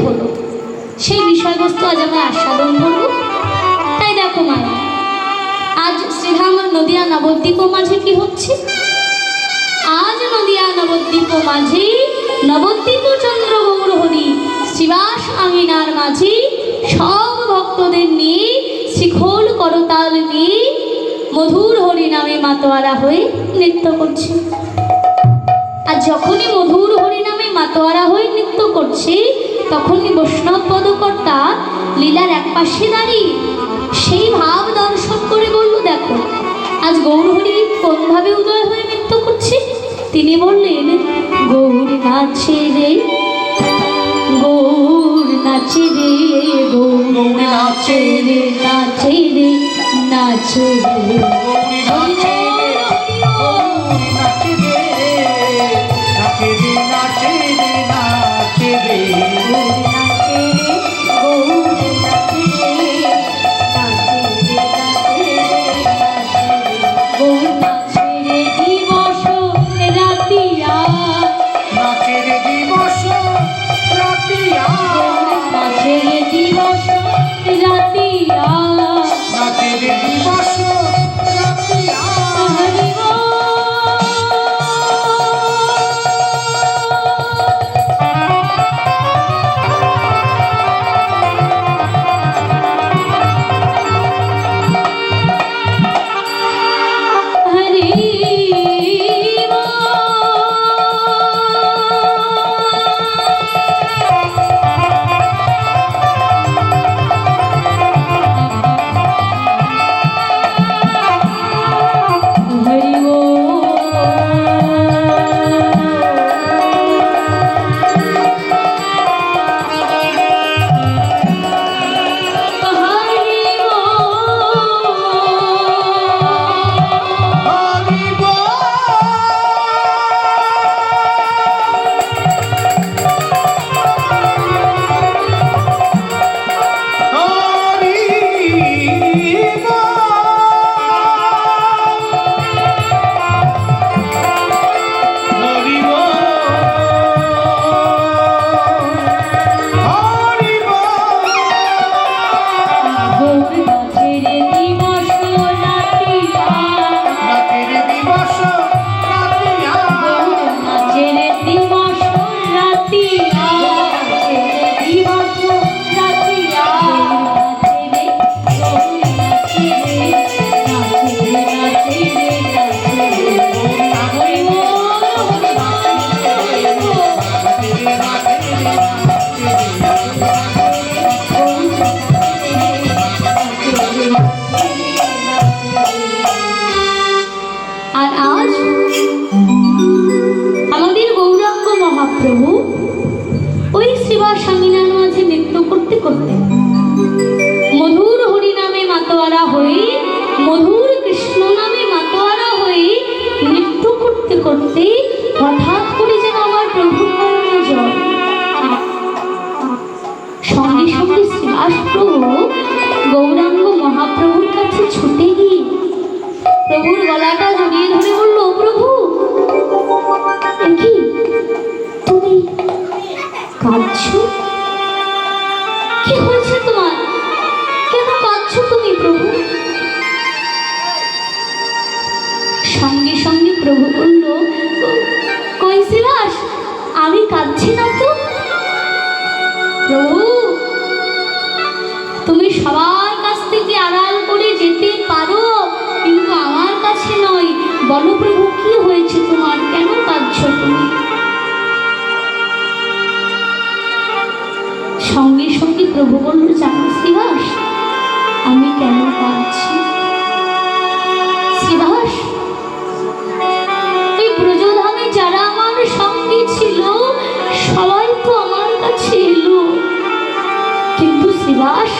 হলো, সেই বিষয়বস্তু আজ আমরা আস্বাদন করব। তাই দেখো মায়া, আজ শ্রীধাম নদিয়া নবদ্বীপ মাঝে কি হচ্ছে? আজ নদিয়া নবদ্বীপ মাঝে নবদ্বীপ চন্দ্র গৌর হরি শ্রীবাস আঙিনার মাঝে সব ভক্তদের নিয়ে শিখল করতাল নিয়ে মধুর হরি নামে মাতোয়ারা হয়ে নৃত্য করছে। আর যখনই মধুর হরি নামে মাতোয়ারা হয়ে নৃত্য করছে, তখনই বৈষ্ণব পদকর্তা লীলার এক পাশে দাঁড়িয়ে সেই ভাব দর্শন করে বলল, দেখো আজ গৌরহরি কোনভাবে উদয় হয়ে নৃত্য করছে। তিনি বললেন, গৌর নাচে রে, গৌর নাচে রে, গৌর নাচে রে, নাচে রে, নাচে রে, হঠাৎ করে যেন আমার প্রভুর নয়নে জল। সঙ্গে সঙ্গে শ্রীবাস প্রভু গৌরাঙ্গ মহাপ্রভুর কাছে ছুটে গিয়ে প্রভুর গলাটা জড়িয়ে ধরে বলল, প্রভু কি তুমি কাঁদছো? কি হয়েছে তোমার? কেন কাঁদছো তুমি প্রভু? সঙ্গে সঙ্গে প্রভু বলল, কই শ্রীবাস, আমি কাঁদছি না তো। প্রভু তুমি সবার কাছ থেকে আড়াল করে যেতে পারো, কিন্তু আমার কাছে নয়। বলো প্রভু কি হয়েছে তোমার, কেন কাঁদছো তুমি? সঙ্গে সঙ্গে প্রভু বলল, জানো শ্রীবাস আমি কেন কাঁদছি? শ্রীবাস এই ব্রজধামে যারা আমার সঙ্গে ছিল সবাই তো আমার কাছে এলো, কিন্তু শ্রীবাস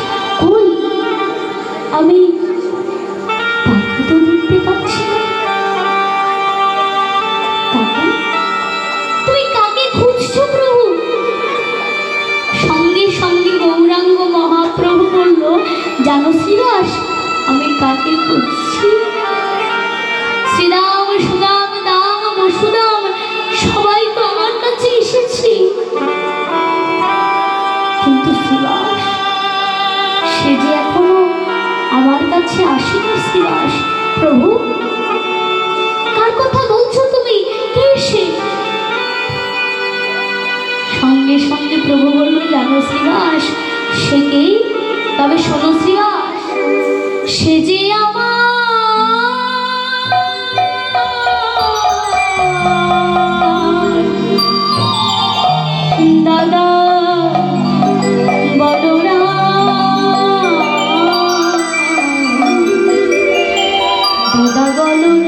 কই? আমি তাকে তো দেখতে পাচ্ছি না। তুমি কাকে খুঁজছো প্রভু? সঙ্গে সঙ্গে গৌরাঙ্গ মহাপ্রভু বলল, জানো শ্রীবাস আমি কাকে খুঁজছি? শ্রীরাম সুদাম দাম বসুদাম সবাই তো আমার কাছে এসেছে, কিন্তু শ্রীবাস সে যে এখনো আমার কাছে আসেনি। শ্রীবাস, প্রভু কার কথা বলছো তুমি? কে সে? সঙ্গে সঙ্গে প্রভু বলল, জানো শ্রীবাস সে কে? তবে শোনো শ্রীবাস, সে যে আমার দাদা বলরাম। দাদা বলরাম,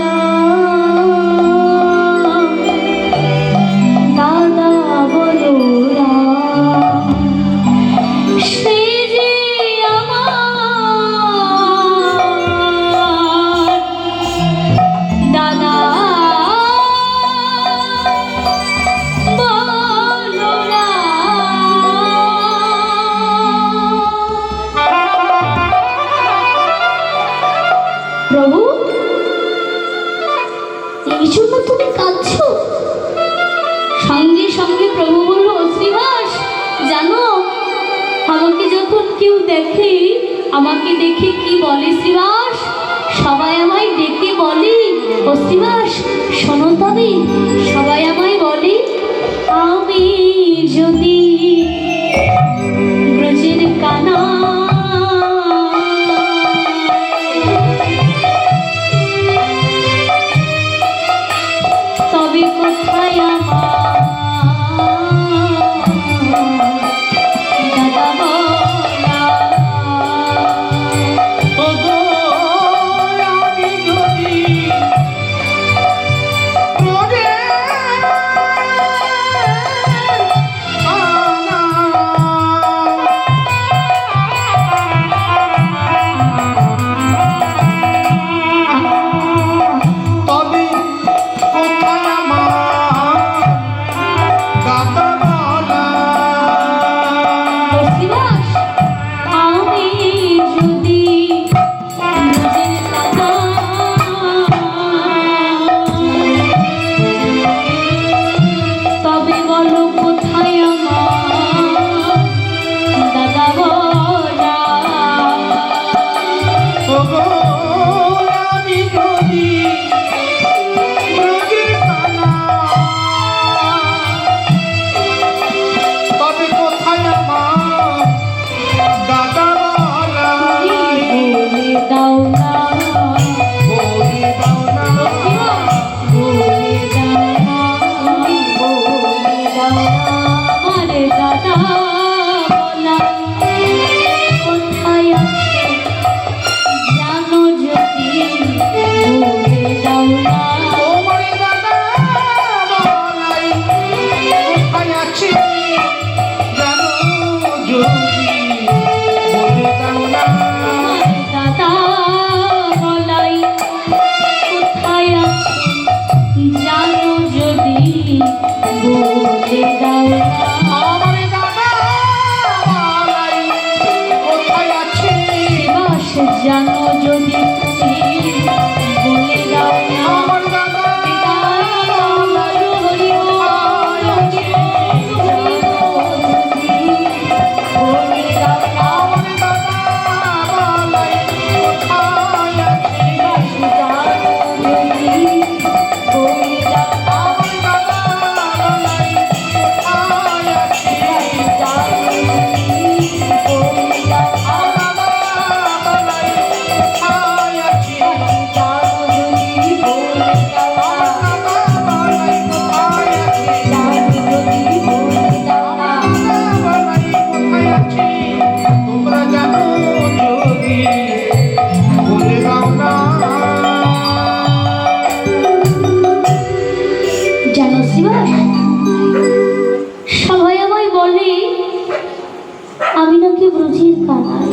দাদা বলরাম, সে যে আমার দাদা প্রভু, এই জন্য তুমি কাঁদছো? সঙ্গে সঙ্গে প্রভু বলল, শ্রীবাস জানো আমাকে যখন কেউ দেখে, আমাকে দেখে কি বলে শ্রীবাস? সবাই আমায় ডেকে বলে, ও শ্রীবাস শোনো তবে, সবাই আমায় বলে আমি যদি ব্রজের কানা, তবে কোথায় আমার দাদা বলরাম? ওগো আমি যদি ব্রজের কানা, তবে কোথায় আমার দাদা বলরাম? ও শ্রীবাস, আমি যদি ব্রজের কানা, তবে বলো কোথায় আমার দাদা বলরাম? ওগো আমি যদি ব্রজের কানা, তবে কোথায় আমার দাদা বলরাম? বলে দাও না, বলে দাও না, বলে দাও না, বলে দাও না, আরে দাদা বলরাম কোথায় আছে জানো যদি, বলে দাও না। তোমার দাদা বলাই কোথায় আছে জানো যদি, বলে দাও না। আরে দাদা বলাই কোথায় আছে জানো যদি, বলে দাও না। আমার দাদা বলাই কোথায় আছে শ্রীবাস জানো যদি তুমি, বলে দাও না। আমার দাদা বলাই কোথায় আছে বলে দাও না। আমার দাদা বলাই কোথায় আছে জানো যদি, বলে দাও না। আমার দাদা বলাই কোথায় আছে জানো যদি, বলে দাও না। আমার দাদা বলাই কোথায় আছে জানো যদি, বলে দাও না। জানো যদি, বলে দাও না। তোমরা জানো যদি বলে দাও না। জানো শ্রীবাস, সবাই আমায় বলে আমি নাকি ব্রজের কানাই।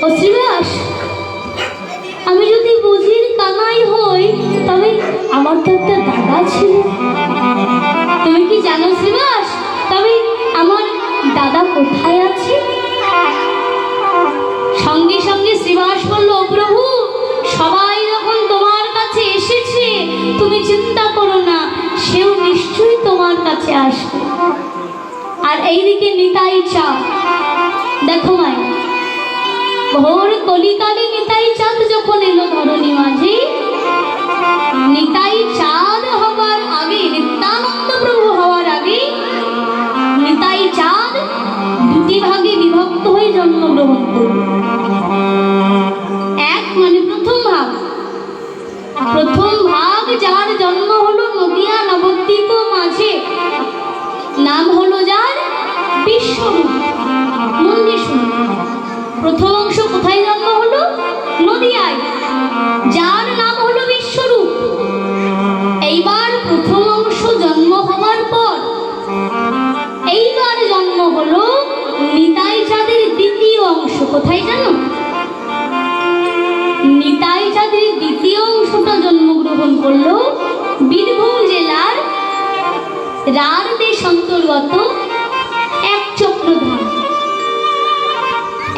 ও শ্রীবাস, আমি যদি ব্রজের কানাই হই তবে আমার তো একটা দাদা ছিল। তুমি কি জানো শ্রীবাস, তবে আমার দাদা কোথায় আছে? সঙ্গে সঙ্গে শ্রীবাস বলল, ও প্রভু সবাই যখন তোমার কাছে এসেছে তুমি চিন্তা করো না, সেও নিশ্চয়ই তোমার কাছে আসবে। আর আর এইদিকে নিতাই চাঁদ। দেখো মাই, ঘোর কলিকালে নিতাই চাঁদ যখন এলো ধরণী মাঝে, নিতাই চাঁদ হবার আগে, নিত্যানন্দ প্রভু হওয়ার আগে নিতাই চাঁদ দুটি ভাগে বিভক্ত হয়ে জন্মগ্রহণ করল। এক মানে প্রথম ভাগ যার জন্ম হলো নদিয়া নবদ্বীপ মাঝে, নাম হলো যার বিশ্বরূপ। মন্দির শুনুন, প্রথম অংশ কোথায় জন্ম হলো? নদিয়ায়, যার নাম হলো বিশ্বরূপ। এইবার প্রথম অংশ জন্ম হওয়ার পর এইবার জন্ম হলো নিতাই চাঁদের দ্বিতীয় অংশ। কোথায় জানো? নিতাই চাঁদের দ্বিতীয় অংশটা জন্মগ্রহণ করলো বীরভূম জেলার রার দেশ অন্তর্গত একচক্রধাম।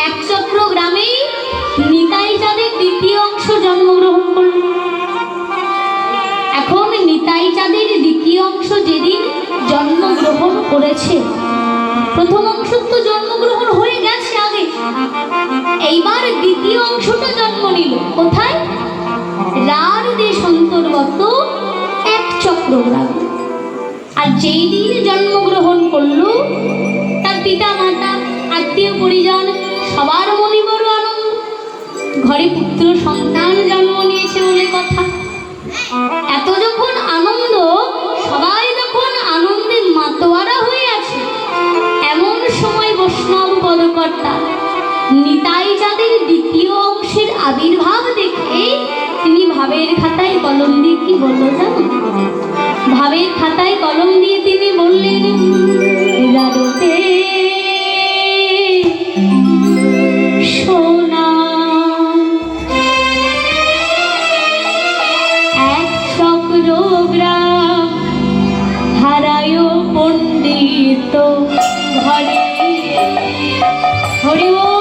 একচক্র গ্রামে নিতাই চাঁদের দ্বিতীয় অংশ জন্মগ্রহণ করল। এখন নিতাই চাঁদের দ্বিতীয় অংশ যেদিন জন্মগ্রহণ করেছে, প্রথম অংশ তো জন্মগ্রহণ হয়ে গেছে আগে, এইবার দ্বিতীয় অংশটা জন্ম নিল। কোথায়? রার দেশ অন্তর্গত একচক্র গ্রাম। আর যেই দিন জন্মগ্রহণ করলো তার পিতা মাতা আত্মীয় পরিজন সবার মনে বড় আনন্দ, ঘরে পুত্র সন্তান জন্ম নিয়েছে বলে কথা। এত যখন আনন্দ, সবাই যখন আনন্দে মাতোয়ারা হয়ে আছে, এমন সময় বৈষ্ণব পদকর্তা নিতাই চাঁদের দ্বিতীয় অংশের আবির্ভাব দেখে তিনি ভাবের খাতায় কলম দিয়ে কি বলল জানো? ভাবের খাতায় কলম দিয়ে তিনি বললেন, রাতে সোনা এক চক্র গ্রাম হারায় পণ্ডিত ঘরে। হরি বল।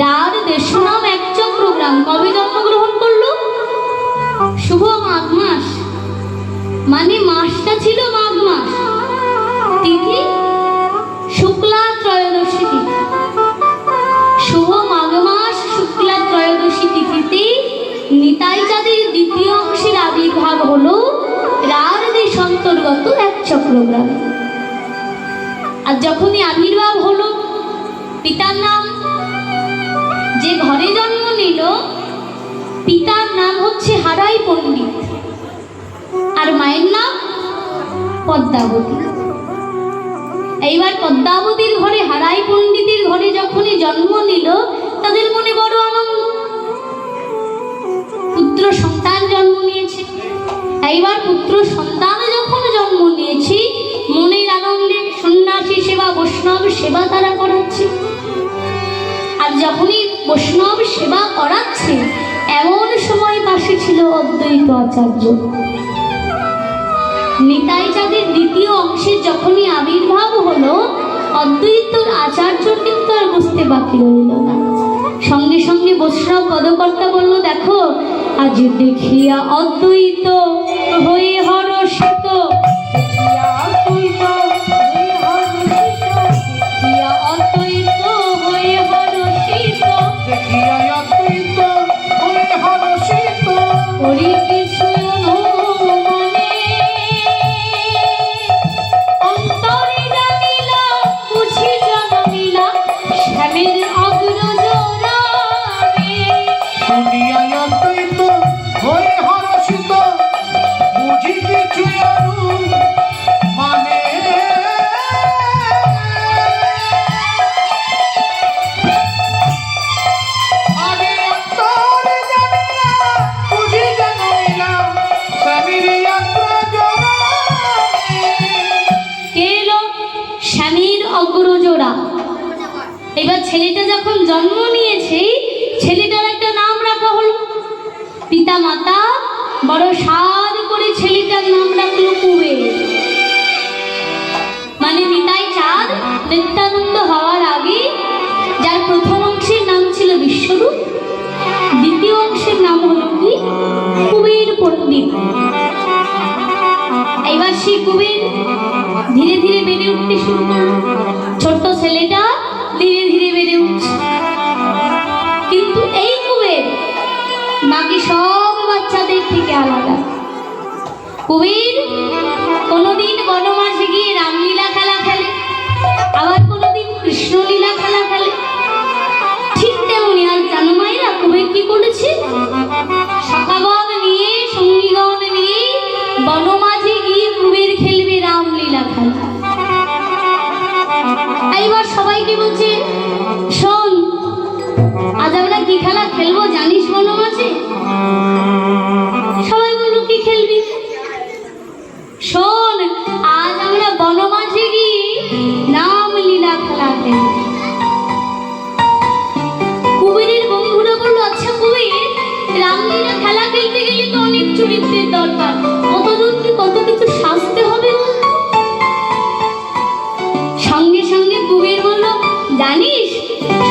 রার দেশু নাম এক চক্রগ্রাম কবে জন্মগ্রহণ করলো? শুভ মাঘ মাস, মানে মাসটা ছিল মাঘ মাস, তিথি শুক্লা ত্রয়োদশী তিথি। শুভ মাঘ মাস শুক্লা ত্রয়োদশী তিথিতে নিতাই চাঁদের দ্বিতীয় অংশের আবির্ভাব হলো রার দেশ অন্তর্গত এক চক্রগ্রামে। আর যখনই আবির্ভাব হলো, পিতার নাম, যে ঘরে জন্ম নিল পিতার নাম হচ্ছে হারাই পণ্ডিত, আর মায়ের নাম পদ্মাবতী। এইবার পদ্মাবতীর ঘরে, হারাই পণ্ডিতের ঘরে যখনই জন্ম নিল, তাদের মনে বড় আনন্দ, পুত্র সন্তান জন্ম নিয়েছে। এইবার পুত্র সন্তান যখন জন্ম নিয়েছে, মনের আনন্দে সন্ন্যাসী সেবা, বৈষ্ণব সেবা তারা করাচ্ছে। আর যখনই বৈষ্ণব সেবা করাচ্ছে, এমন সময় পাশে ছিল অদ্বৈত আচার্য। নিতাই চাঁদের দ্বিতীয় অংশের যখনই আবির্ভাব হলো, অদ্বৈত আচার্য কিন্তু আর বুঝতে বাকি রইল না। সঙ্গে সঙ্গে বৈষ্ণব পদকর্তা বলল, দেখো আজ দেখিয়া অদ্বৈত হয়ে হরষিত, এবার ছেলেটা যখন জন্ম নিয়েছে, ছেলেটার একটা নাম রাখা হলো। পিতা মাতা বড় সাদ করে ছেলেটার নাম রাখলো কুবের। মানে নিতাই চাঁদ নিত্যানন্দ হওয়ার আগে যার প্রথম অংশের নাম ছিল বিশ্বরূপ, দ্বিতীয় অংশের নাম হলো কি কুবের পণ্ডিত। এবার সেই কুবের ধীরে ধীরে বেড়ে উঠতে শুরু করলো। ছোট্ট ছেলেটা ধীরে ধীরে বেড়ে উঠছে, কিন্তু এই কুবের বাকি সব বাচ্চাদের থেকে আলাদা। কুবের কোনোদিন বনমাঝে গিয়ে রামলীলা খেলা খেলে, আবার কোনোদিন কৃষ্ণলীলা খেলা খেলে। ঠিক তেমনি আর জানো মায়েরা, কুবের কি করেছে? সখাগণ নিয়ে, সঙ্গীগণ নিয়ে বনমাঝে গিয়ে কুবের খেলবে রামলীলা খেলা। এইবার সবাইকে বলছে, শোন আজ আমরা কি খেলা খেলবো জানিস বনমাঝে? সবাই বললো, কি খেলবি? শোন আজ আমরা বনমাঝে গিয়ে রামলীলা খেলা খেলব। কুবেরের বন্ধুরা বললো, আচ্ছা কুবের, রামলীলা খেলা খেলতে গেলে তো অনেক চরিত্রের দরকার, কতজনকে কত কিছু সাজতে হবে। সঙ্গে সঙ্গে কুবের বলল, জানিস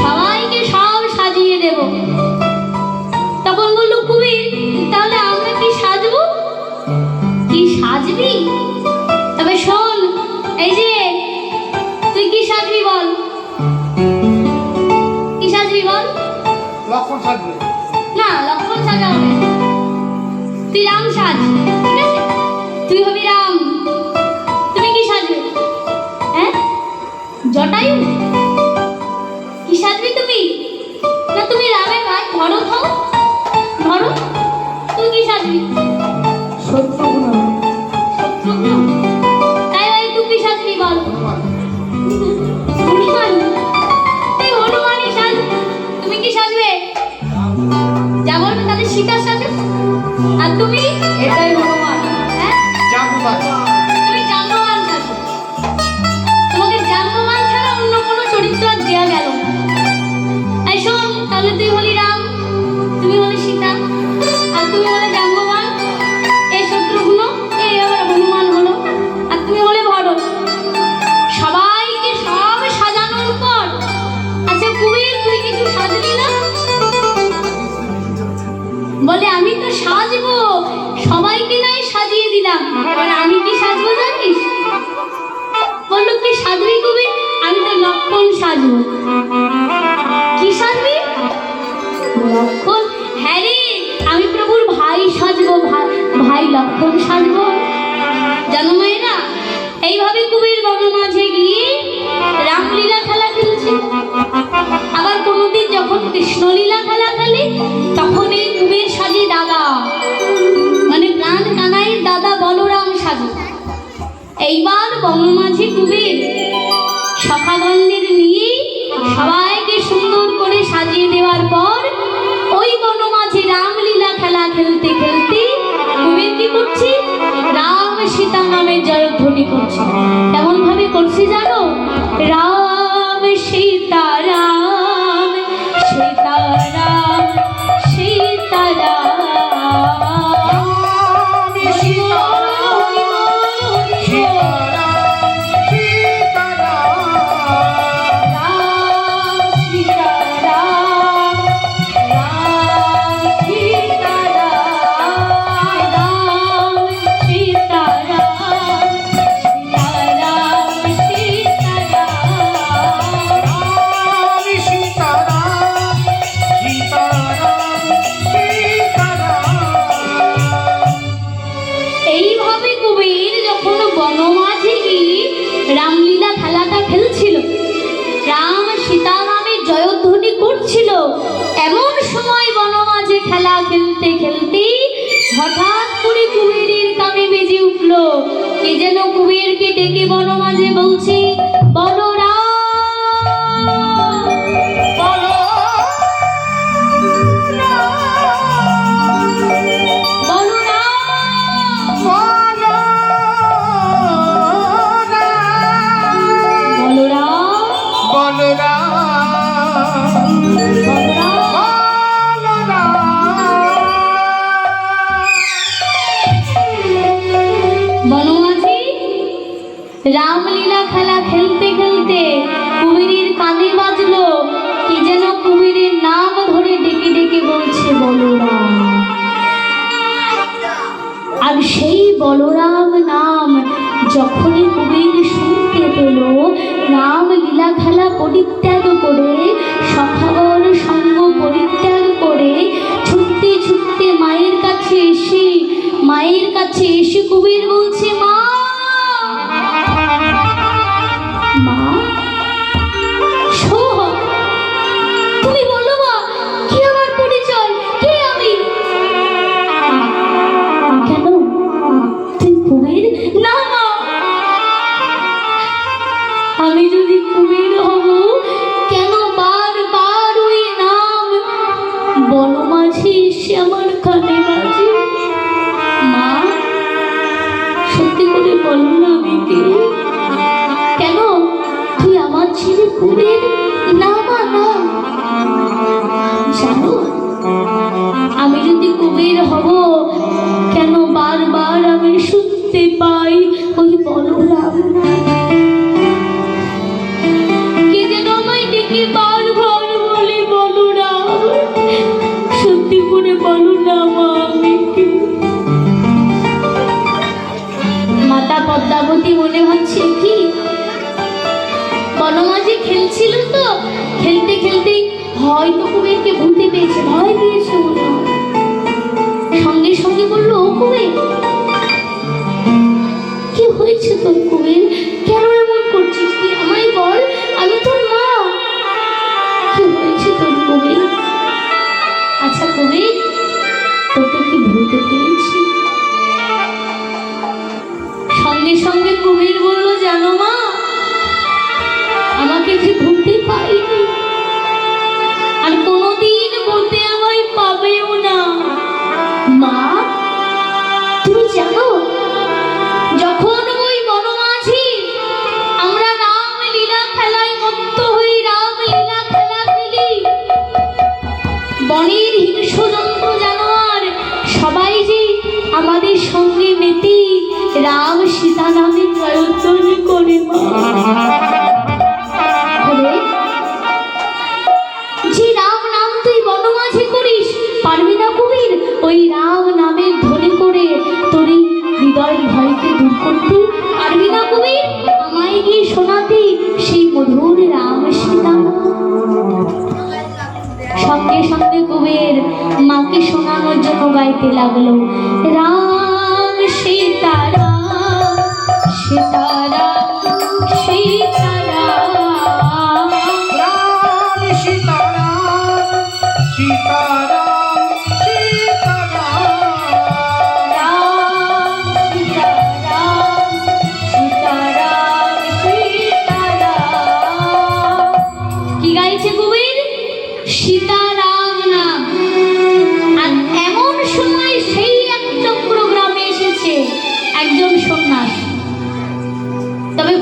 সবাইকে সব সাজিয়ে দেব। তখন বলল কুবের, তাহলে আমরা কি সাজবো? কি সাজবি? তবে শোন, এই যে তুই কি সাজবি বল, কি সাজবি বল? লক্ষণ সাজবে না, লক্ষণ সাজা হবে, তুই রাম সাজ, ঠিক আছে? তুই হবি রাম। তুমি কি সাজবে? হ্যাঁ, জটায়ু? কি সাজবি তুমি? না তুমি রামের ভাই ভরত হও, ভরত। তুই কি সাজবি? শত্রুঘ্ন। শত্রুঘ্ন? তাই ভাই তুই কি সাজবি বল? হনুমান? তুই হনুমানই সাজ। তুমি কি সাজবে? যা বলবে তাহলে সীতা সাজো। আর তুমি? এটাই হনুমান। হ্যাঁ, জাম্বুবান। তুমি জাম্ববান সাজো। তোমাকে জাম্ববান ছাড়া অন্য কোনো চরিত্র আর দেয়া গেল না। এই শোন, তাহলে তুই হলি রাম, তুমি হলে সীতা, আর তুমি হলে জাম্ববান, এই শত্রুঘ্ন, এই আবার হনুমান হলো, আর তুমি হলে ভরত। সবাইকে সব সাজানোর পর, আচ্ছা কুবের তুই কিছু সাজলি না? লক্ষণ সাজবো। জানো মায়েরা, এইভাবে কুবের বনের মাঝে গিয়ে রামলীলা খেলা খেলছে। আবার কোনোদিন যখন কৃষ্ণলীলা খেলা খেলে তখন এই কুবের সাজে দাদা, মানে প্রাণ কানাইয়ের দাদা বলরাম সাজে। এইবার বনমাঝি কুবের সখাগণদের নিয়ে সবাইকে সুন্দর করে সাজিয়ে দেওয়ার পর ওই বনমাঝি রামলীলা খেলা খেলতে খেলতে কুবের কি করছে? রাম সীতা নামের জয়ধ্বনি করছে। কেমন ভাবে করছে জানো? রাম সীতা রাম, সীতা রাম, সীতা রাম, রামলীলা খেলাটা খেলছিল, রাম সীতা নামের জয়ধ্বনি করছিল। এমন সময় বনমাঝে খেলা খেলতে খেলতে হঠাৎ করে কুবেরের কানে বেজে উঠল। কে যেন কুবেরকে ডেকে বনমাঝে বলছে, বলরাম, রামলীলা খেলা খেলতে খেলতে কুবেরের কানে বাজলো। কি যেন কুবেরের নাম ধরে ডেকে ডেকে বলছে বলরাম। আর সেই বলরাম নাম যখনই কুবের শুনতে পেল, রামলীলা খেলা পরিত্যাগ করে, সখাগণ সঙ্গ পরিত্যাগ করে ছুটতে ছুটতে মায়ের কাছে এসে কুবের বলছে, মা, মা, তুমি বলো মা, কি আমার পরিচয়, কে আমি? কেন তুই কুবের? না মা, আমি যদি কুবের হব, কেন বারবার ওই নাম বনমাঝি এসে আমার কানে বাজে? মা, সত্যি করে বলো না আমি কে? কেন তুই আমার ছেলে কুবের? না মা, না। জানো, আমি যদি কুবের হব, কেন বারবার আমি শুনতে পাই ওই বলরাম, কে যেন আমায় ডেকে বারবার বলে বলরাম। সত্যি করে বলো না মা, আমি কে? মাতা পদ্মাবতী মনে হচ্ছে কি বনমাঝি খেলছিল, তো খেলতে খেলতে হয়তো কুবেরকে ভুলতে পেয়েছে, ভয় পেয়েছে মনে হয়। সঙ্গে সঙ্গে বললো, ও কুবের, কি হয়েছে তোর কুবের? কেন এমন করছিস? তুই আমায় বল, আমি তোর মা। কি হয়েছে তোর কুবের? আচ্ছা কুবের, তোকে কি ভুলতে পেরেছি? সঙ্গে সঙ্গে কুবের বলল, জানো মা, আমাকে যে ভুলতে পাইনি, আর কোনোদিন বলতে আমায় পাবেও না। মা, তুমি জানো, যখন ওই বনমাঝি আমরা রামলীলা খেলায় মত্ত হই, রামলীলা খেলা খেলি, বনের হিংস্র জন্তু জানোয়ার সবাই যে আমাদের সঙ্গে মেতে রাম সীতা নামে জয়ধ্বনি করে। মা, যে রাম নাম তুই বনমাঝি করিস, পারবি না কুবের ওই রাম নামের ধ্বনি করে তোর হৃদয় ভয়কে দূর করতে? পারবি না কুবের আমায় গিয়ে শোনাতে সেই মধুর রাম সীতা? সঙ্গে সঙ্গে কুবের মাকে শোনানোর জন্য গাইতে লাগলো, রাম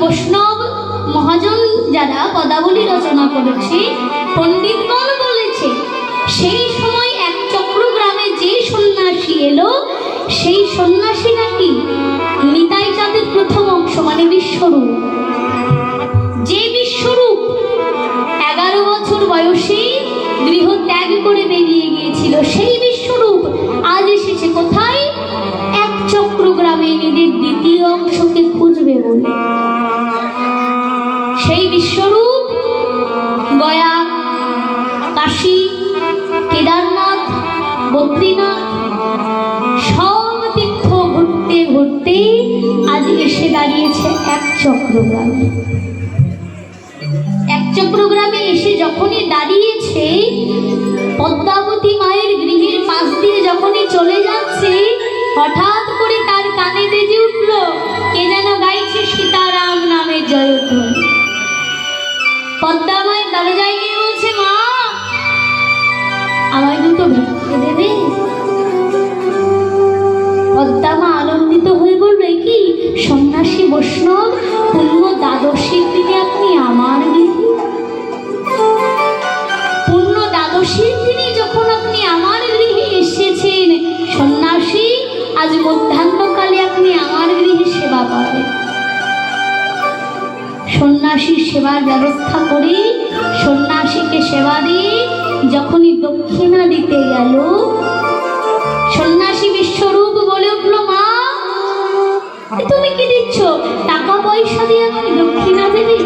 বৈষ্ণব মহাজন যারা পদাবলী রচনা করেছে, পণ্ডিতগণ বলেছে সেই সময় এক চক্র গ্রামে যে সন্ন্যাসী এলো, সেই সন্ন্যাসী নাকি নিতাই চাঁদের প্রথম অংশ, মানে বিশ্বরূপ। যে বিশ্বরূপ 11 বছর বয়সে গৃহ ত্যাগ করে বেরিয়ে গিয়েছিল, সেই বিশ্বরূপ আজ এসেছে কোথায়? এক চক্র গ্রামে নিজের দ্বিতীয় অংশকে খুঁজবে বলে। সেই বিশ্বরূপ গয়া, কাশী, কেদারনাথ, বদ্রীনাথ সব তীর্থ ঘুরতে ঘুরতে আজ এসে দাঁড়িয়েছে এক চক্রগ্রামে। এক চক্রগ্রামে এসে যখনই দাঁড়িয়েছে, পদ্মাবতী মায়ের গৃহের পাশ দিয়ে যখনই চলে যাচ্ছে, হঠাৎ করে তার কানে বেজে উঠল কে যেন গাইছে সীতারাম নামের জয়ধ্বনি। পদ্মা মায়ের দরজায় গিয়ে বলছে, মা আমায় দুটো ভিক্ষে দেবে? পদ্মা মা আনন্দিত হয়ে বলবে, কি সন্ন্যাসী বৈষ্ণব পূর্ণ দ্বাদশীর দিনে আপনি আমার গৃহে? পূর্ণ দ্বাদশীর দিনে যখন আপনি আমার গৃহে এসেছেন, সন্ন্যাসী আজ মধ্যাহ্নকালে আপনি আমার গৃহে সেবা পাবেন। সন্ন্যাসীর সেবার ব্যবস্থা করে সন্ন্যাসীকে সেবা দিয়ে যখনই দক্ষিণা দিতে গেল, সন্ন্যাসী বিশ্বরূপ বলে উঠল, মা তুমি কি দিচ্ছ? টাকা পয়সা দিয়ে আমি দক্ষিণা দেবি?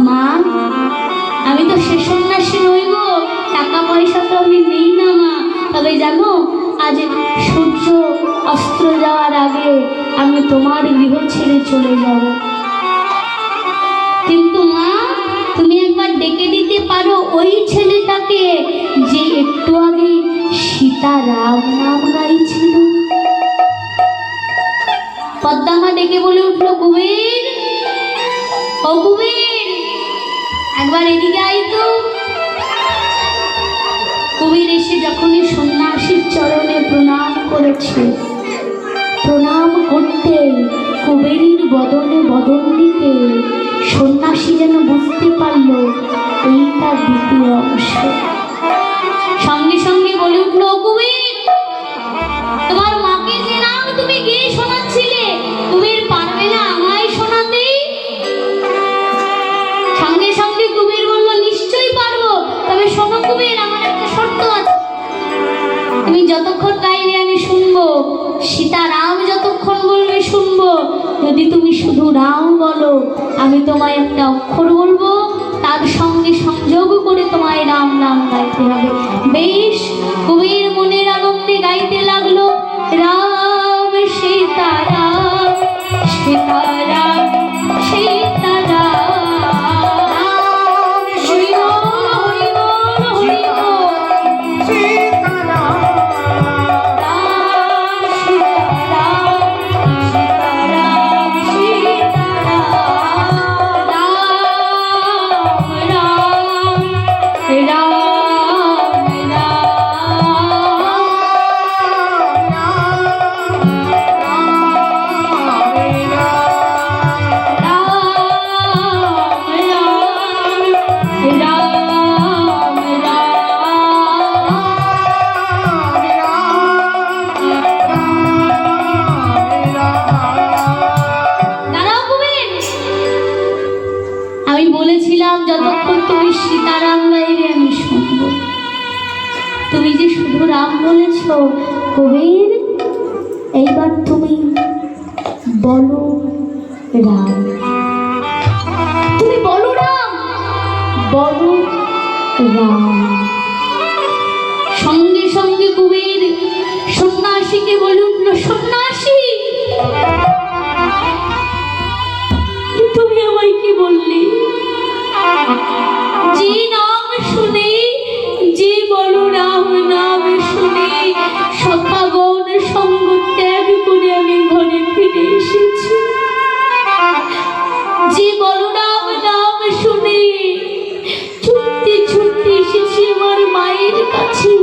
মা আমি তো সে সন্ন্যাসী নই গো, টাকা পয়সা তো আমি নেই না মা। তবে জানো, আজ সূর্য অস্ত্র যাওয়ার আগে আমি তোমার গৃহ ছেড়ে চলে যাব। কিন্তু মা তুমি একবার ডেকে দিতে পারো ওই ছেলেটাকে যে একটু আগে সীতারাম নাম গাইছিল? পদ্মামা ডেকে বলে উঠল, কুবের, ও কুবের, একবার এদিকে আই তো। কুবের এসে যখনই সন্ন্যাসীর চরণে প্রণাম করেছে, প্রণাম করতে কুবেরের বদনে বদন দিতে সন্ন্যাসী যেন বুঝতে পারল এই তার দ্বিতীয় অংশ। সঙ্গে সঙ্গে বলে উঠল, কুবের, তোমার মাকে যে নাম তুমি গিয়ে শোনাচ্ছিলে, কুবের পারবে না আমায় শোনাতে? সঙ্গে সঙ্গে কুবের বলল, নিশ্চয়ই পারবো, তবে শোনো কুবের, আমার একটা শর্ত আছে। তুমি যতক্ষণ গাইবে আমি শুনবো, সীতারাম যতক্ষণ বলবে শুনবো। যদি তুমি শুধু রাম বলো, আমি তোমায় একটা অক্ষর বলবো, তার সঙ্গে সংযোগ করে তোমায় রাম নাম গাইতে হবে। বেশ, কুবের মনের আনন্দে গাইতে লাগলো, রাম সীতারাম, সীতারাম সীতারাম, হরি বল হরি বল হরি বল, সীতারাম, রাম সীতারাম, সীতারাম সীতারাম, রাম রাম রাম আমি বলেছিলাম যতক্ষণ তুমি সীতারাম গাইবে আমি শুনব। তুমি যে শুধু রাম বলেছ, কবির এইবার তুমি বলো রাম, তুমি বলো রাম, বলো রাম। সঙ্গে সঙ্গে কবির সন্ন্যাসীকে বলে উঠল, সন্ন্যাসী তুমি আমায় কি বললে? যে নাম শুনে, যে বলো রাম নাম শুনে সখাগণ সঙ্গ ত্যাগ করে আমি ঘরে ফিরে এসেছি। যে বলো রাম নাম শুনে ছুটতে ছুটতে এসেছি আমার মায়ের কাছে,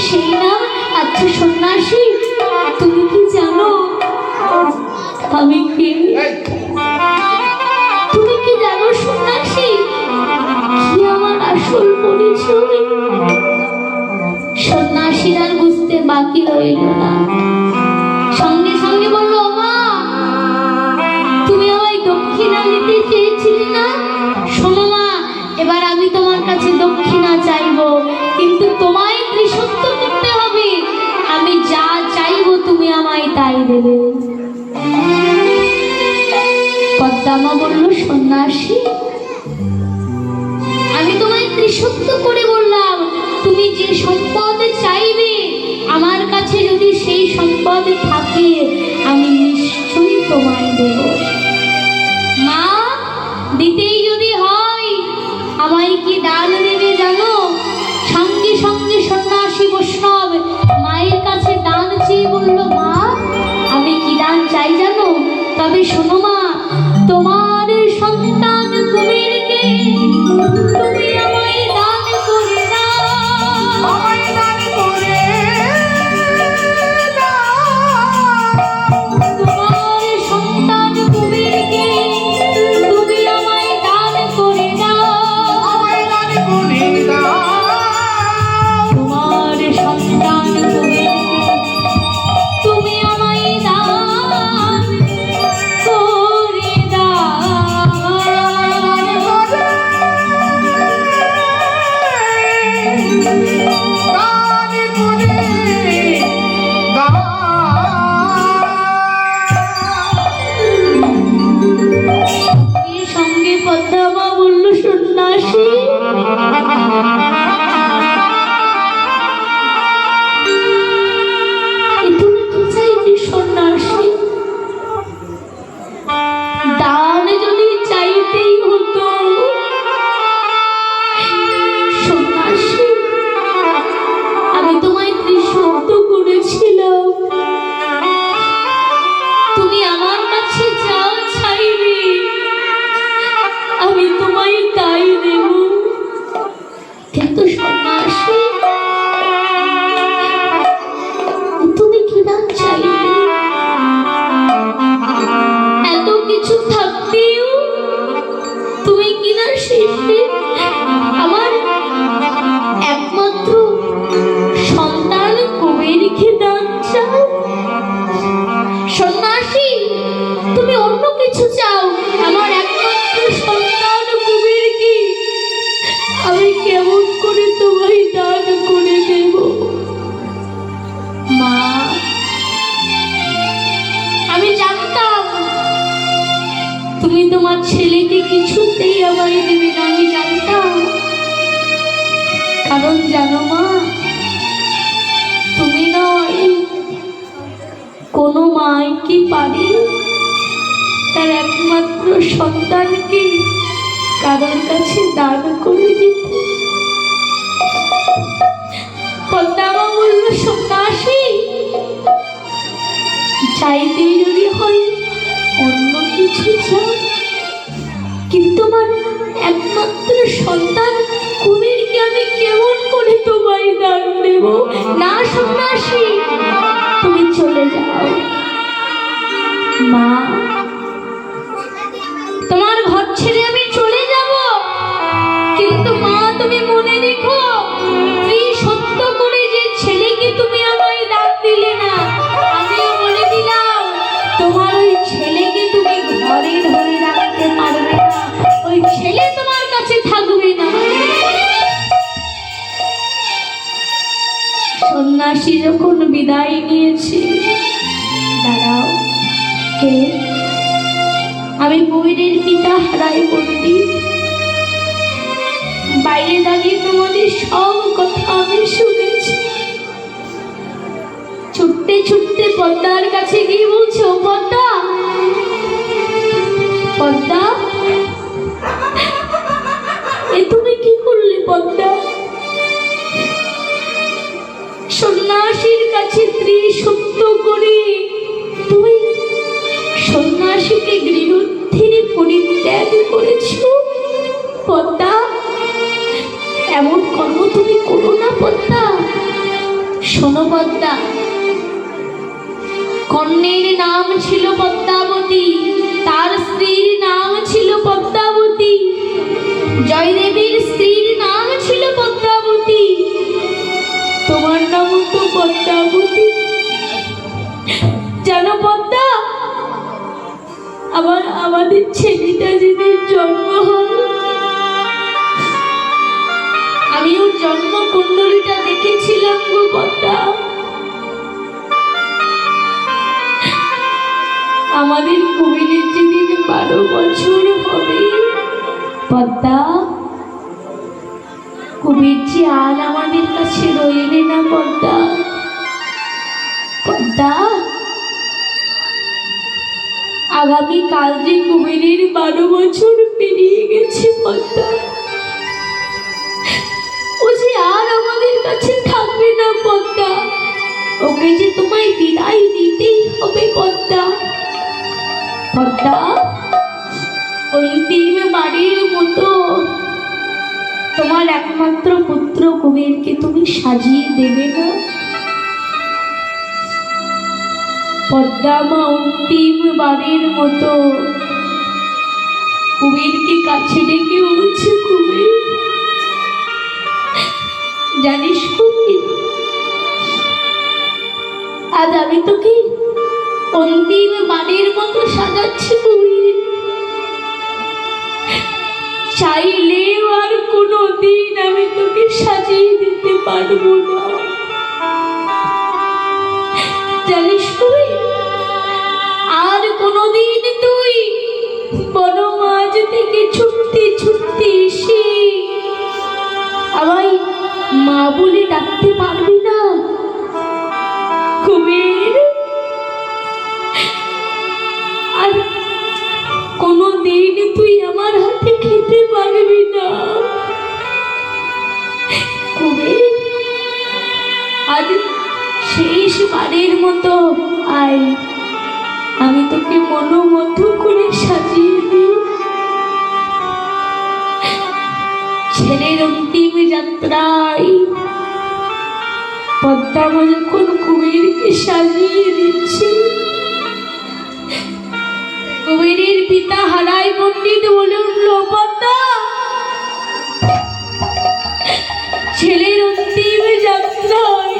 সেই নাম। আচ্ছা সন্ন্যাসী, তুমি কি জানো আমি কে? রইল না। সঙ্গে সঙ্গে বলল, মা তুমি আমায় দক্ষিণা নিতে চেয়েছিলে না? শোনো মা, এবার আমি তোমার কাছে দক্ষিণা চাইবো, কিন্তু তোমায় ত্রিসত্য করতে হবে। আমি যা চাইবো তুমি আমায় তাই দেবে। পদ্মামা বলল, সন্ন্যাসী আমি তোমায় ত্রিসত্য করে বললাম, তুমি যে সম্পদ চাইবে আমার কাছে যদি সেই সম্পদ থাকে আমি নিশ্চয়ই তোমায় দেব। মা দিতেই যদি হয় আমায় কি দান দেবে জানো? সঙ্গে সঙ্গে সন্ন্যাসী বৈষ্ণব মায়ের কাছে দান চেয়ে বলল, মা আমি কি দান চাই জানো? তবে শোনো মা, তোমার সন্তান কুবেরকে তুমি আমায় দান করে দাও। আমায় দান করে দাও। তোমার সন্তান কুবেরকে তুমি আমায় দান করে দাও। আমায় দান করে দাও। তোমার সন্তান কুবেরকে তুমি আমায় দান করে সঙ্গে পদ্মামা বলল, সন্ন্যাসী তুমি কি চাইবে? সন্ন্যাসী দান যদি চাইতেই হতো, সন্ন্যাসী আমি তোমায় ত্রিসত্য করেছিলাম, তুমি আমার কাছে যা চাইবে আমি তোমায় তাই দেব। কিন্তু সন্ন্যাসী তুমি কি দান চাইবে? এত কিছু থাকতেও তুমি কিনা শেষে আমার একমাত্র সন্তান কুবেরকে দান চাও? সন্ন্যাসী তুমি অন্য কিছু চাও, আমার একমাত্র সন্তান কুবেরকে আমি কেমন করে তোমায় দান করে দেব? মা আমি জানতাম তুমি তোমার ছেলেকে কিছুতেই আমায় দেবে না, আমি জানতাম। কারণ জানো মা, তুমি নয় কোনো মাই কি পারে তার একমাত্র সন্তানকে কারোর কাছে দান করে দিতে? পদ্মামা বলল, সন্ন্যাসী চাইতে যদি হয় অন্য কিছু চাও, কিন্তু আমার একমাত্র সন্তান কুবেরকে আমি কেমন করে তোমায় দান দেব? না সন্ন্যাসী তুমি চলে যাও। মা তোমার ঘর ছেড়ে আমি চলে যাব, কিন্তু মা তুমি মনে রেখো ত্রিসত্য করে যে ছেলেকে তুমি আমায় দান দিলে না, আমিও বলে দিলাম তোমার ওই ছেলেকে তুমি ঘরে ধরে রাখতে পারবে না, ওই ছেলে তোমার কাছে থাকবে না। সন্ন্যাসী যখন বিদায় নিয়েছি, দাঁড়াও কে? আমি কুবেরের পিতা হারাই বন্দি, বাইরে দাঁড়িয়ে তোমাদের সব কথা আমি শুনেছি। ছুটতে ছুটতে পদ্মার কাছে গিয়ে বলছো, পদ্মা পদ্মা এ তুমি কি করলে পদ্মা? সন্ন্যাসীর কাছে ত্রিসত্য করে তুমি সন্ন্যাসীকে গৃহ থেকে পরিত্যাগ করেছো পদ্মা। এমন কর্ম তুমি করো না পদ্মা। শোনো পদ্মা, কন্যের নাম ছিল পদ্মাবতী, তার স্ত্রীর নাম ছিল পদ্মাবতী, জয়দেবীর স্ত্রীর নাম ছিল পদ্মাবতী, তোমার নাম তো পদ্মাবতী। ছেলেটা যেদিন জন্ম হয় আমি ওর জন্ম কুণ্ডলীটা দেখেছিলাম গো পদ্মা। আমাদের কুমিরের যেদিন 12 বছর হবে পদ্মা, কুমির যে আর আমাদের কাছে রইবে না পদ্মা। পদ্মা, আগামীকাল যে কুমিরের 12 বছর পেরিয়ে গেছে পদ্মা, ও যে আর আমাদের কাছে থাকবে না পদ্মা। ওকে যে তোমায় বিদায় দিতেই হবে পদ্মা। পদ্মা, অন্তিম বাড়ির মতো তোমার একমাত্র পুত্র কুবেরকে তুমি সাজিয়ে দেবে না পদ্মা মা? অন্তিম বাড়ির মতো কুবেরকে কাছে ডেকে বলছে, কুবের জানিস কুবের, আজ আমি তোকে অন্তিম বাড়ির মতো সাজাচ্ছি কুবের। চাইলেও আর কোনোদিন আমি তোকে সাজিয়ে দিতে পারবো না, জানিস কুবের। আর কোনোদিন তুই বনমাঝ থেকে ছুটতে ছুটতে এসে আমায় মা বলে ডাকতে পারবি না কুবের। আর কোনোদিন তুই আমার হাতে খেতে পারবি না কুবের। আজ শেষবারের মতো আয়, আমি তোকে মনোমতো করে সাজিয়ে দিই। ছেলের অন্তিম যাত্রায় পদ্মা যখন কুবেরকে সাজিয়ে দিচ্ছে, কুবেরের পিতা হারাই পণ্ডিত বলে উঠল, পদ্মা, ছেলের অন্তিম যাত্রায়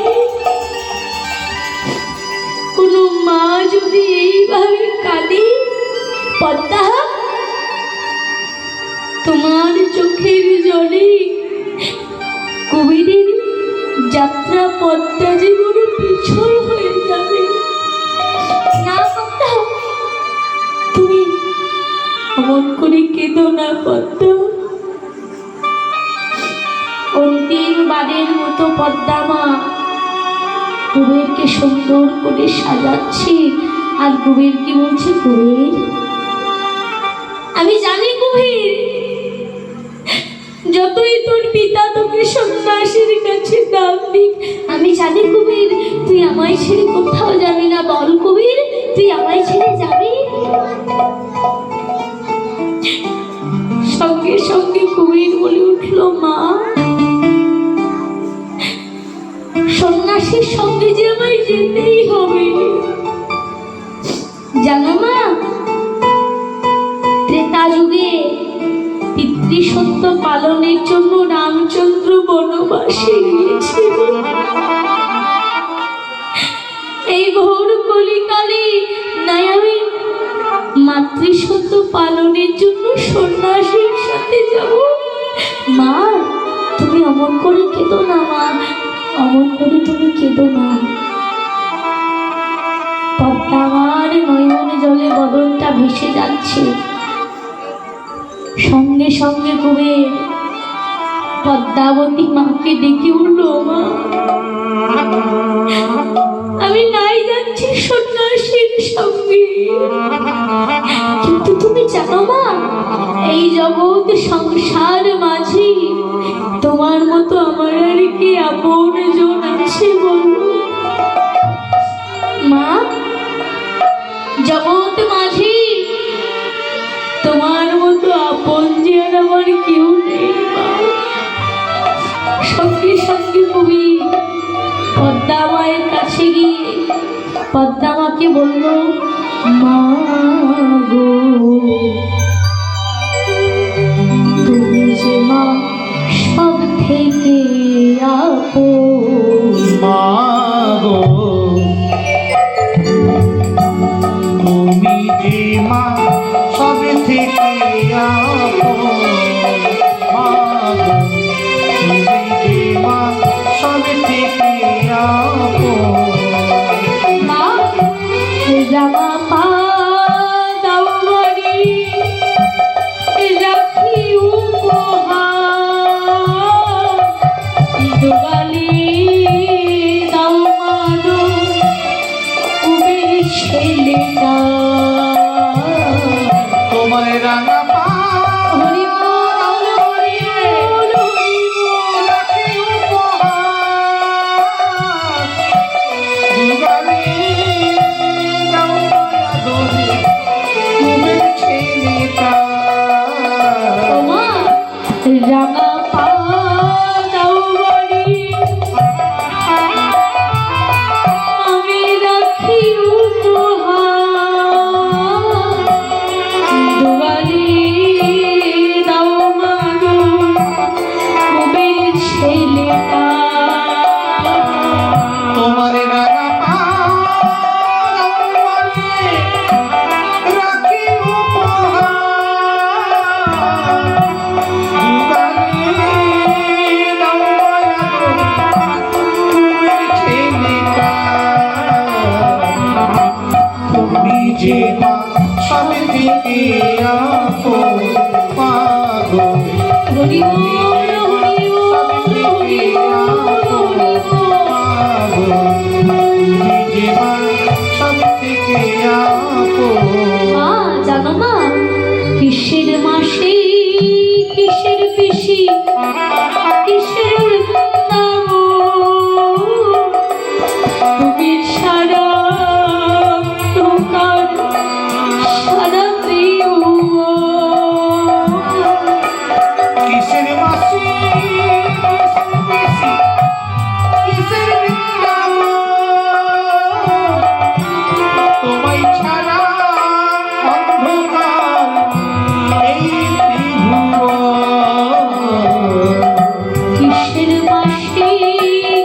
কোনো মা যদি এইভাবে কাঁদে পদ্মা, তোমার চোখের জলে কুবেরের যাত্রা পদ্মা জীবনে পিছল হয়ে যাবে না পদ্মা। তুমি অমন করে কেঁদো না পদ্মা। অন্তিম বারের মতো পদ্মা মা কুবেরকে সুন্দর করে সাজাচ্ছে। আর কুবের কি বলছে, কুবের আমি জানি কুবের, যতই তোর পিতা তোকে সন্ন্যাসীর কাছে দাম দিক, আমি জানি কুবের তুই আমায় ছেড়ে কোথাও যাবি না। বল কুবের, তুই আমায় ছেড়ে যাবি? সঙ্গে সঙ্গে কুবের বলে উঠল, মা, সন্ন্যাসীর সঙ্গে যে আমায় যেতেই হবে। জানো মা, ত্রেতা যুগে পিতৃসত্য পালনের জন্য রামচন্দ্র বনবাসে গিয়েছিল। এই ঘোর কলিকালে নাই আমি মাতৃসত্য পালনের জন্য সন্ন্যাসীর সাথে যাব। মা, তুমি অমন করে কেঁদো না মা, অমন করে তুমি কেঁদো না। পদ্মার নয়ন জলে বদনটা ভেসে যাচ্ছে। সঙ্গে সঙ্গে কুবের পদ্মাবতী মাকে ডেকে উঠল, মা, আমি নাই যাচ্ছি সন্ন্যাসীর সঙ্গে, কিন্তু তুমি জানো মা, এই জগৎ সংসার মাঝে তোমার মতো আমার আর কি আপন জন আছে বলো? মা, জগৎ মাঝে তোমার মতো আপন যে আর আমার কেউ নেই মা। সঙ্গে সঙ্গে কবি পদ্মা মায়ের কাছে গিয়ে পদ্মা মাকে বলল, মা গো, তুমি যে মা সব থেকে আপন। মা গো, তুমি যে মা সব থেকে মা রাঙা পা দাও বাড়ি রাখি উপহার দুগালি দাও মানো কুবের ছেলেটা তোমার রাঙা পা হরি বল হরি বল হরি বল রাখি উপহার দুগালি দাও মায়া দোলে কুবের ছেলেটা ওমা রাঙা পা দাও বাড়ি আমি রাখি উপহার দুয়ারি দাও মাগো কুবের ছেলেটা তোমার রাঙা পা রাখি যে মা সবে থেকে আপো পাগো হরি বল হরি বল হরি বল হরি বল যে মা সবে থেকে আপো মা জানো মা কিসের মাসি কিসের পিসি কিসের নাম তুমি সারা তোমার সারা প্রিয় কিসের মাসি কিসের বৃন্দাবন তোমায় ছাড়া অন্ধকার এই ত্রিভুবন কিসের মাসি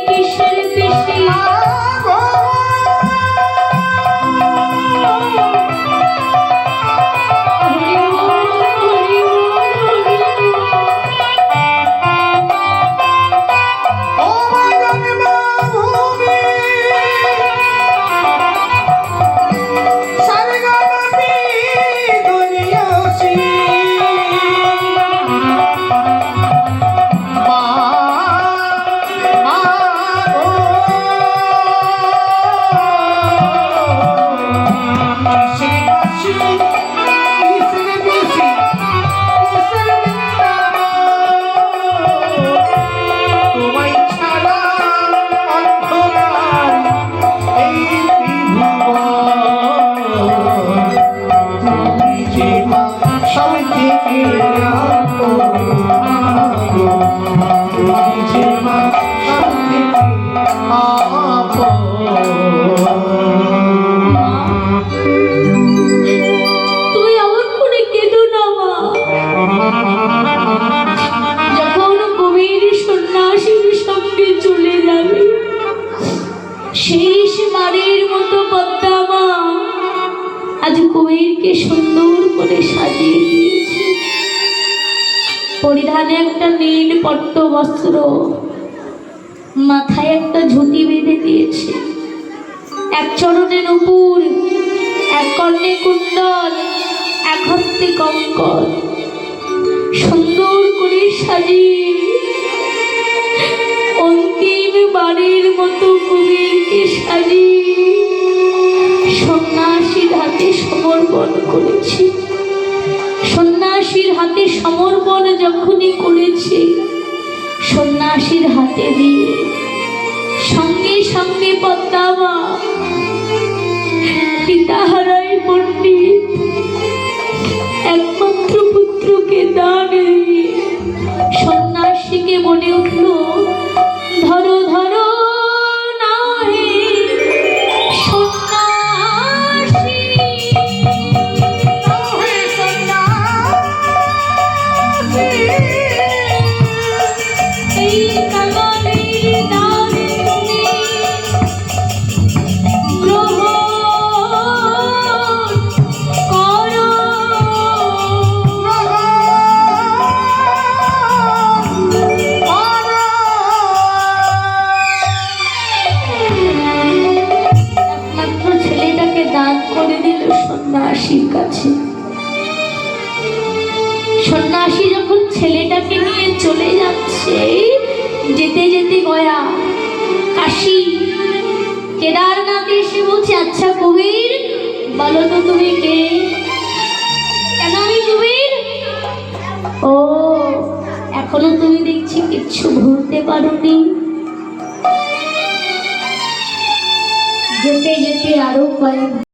কিসের পিসি হরি বল হরি বল হরি বল ও মদন বাবুমি সরগমপি দুনিয়াসি মা গো কিসের মাসি কিসের পিসি কিসের বৃন্দাবন তোমায় ছাড়া অন্ধকার এই ত্রিভুবন তুমি যে মা সব থেকে আপো তুমি যে মা সব থেকে আপো তুমি আমার করে কেঁদো না মা যখন কবির সন্ন্যাসীর সঙ্গে চলে যাবে শেষবারের মতো পদ্মা মা আজ কবিরকে সুন্দর করে সাজিয়ে দিয়েছে পরিধানে একটা নীল পট্ট বস্ত্র মাথায় একটা ঝুঁটি বেঁধে দিয়েছে এক চরণে নূপুর এক কর্ণে কুণ্ডল এক হস্তে কঙ্কর সুন্দর করে সাজিয়ে অন্তিম বারের মতো কুবেরকে সাজিয়ে সন্ন্যাসীর হাতে সমর্পণ করেছে সন্ন্যাসীর হাতে সমর্পণ যখনই করেছে সন্ন্যাসীর হাতে দিয়ে সঙ্গে সঙ্গে পদ্মামা পিতাহারাই পণ্ডিত একমাত্র পুত্রকে দান দিয়ে সন্ন্যাসীকে বলে উঠল ধরো ধরো না হে সন্ন্যাসী এই কাঙালির দান তুমি গ্রহণ করো মাসি যখন ছেলেটাকে নিয়ে চলে যাচ্ছে, যেতে যেতে গয়া কাশী কেদারনাথে এসে বলছে, আচ্ছা কবির বলো তো তুমি কে? কেন আমি কবির? ও এখনো তুমি দেখছি কিচ্ছু ভুলতে পারোনি। যেতে যেতে আরো কয়েক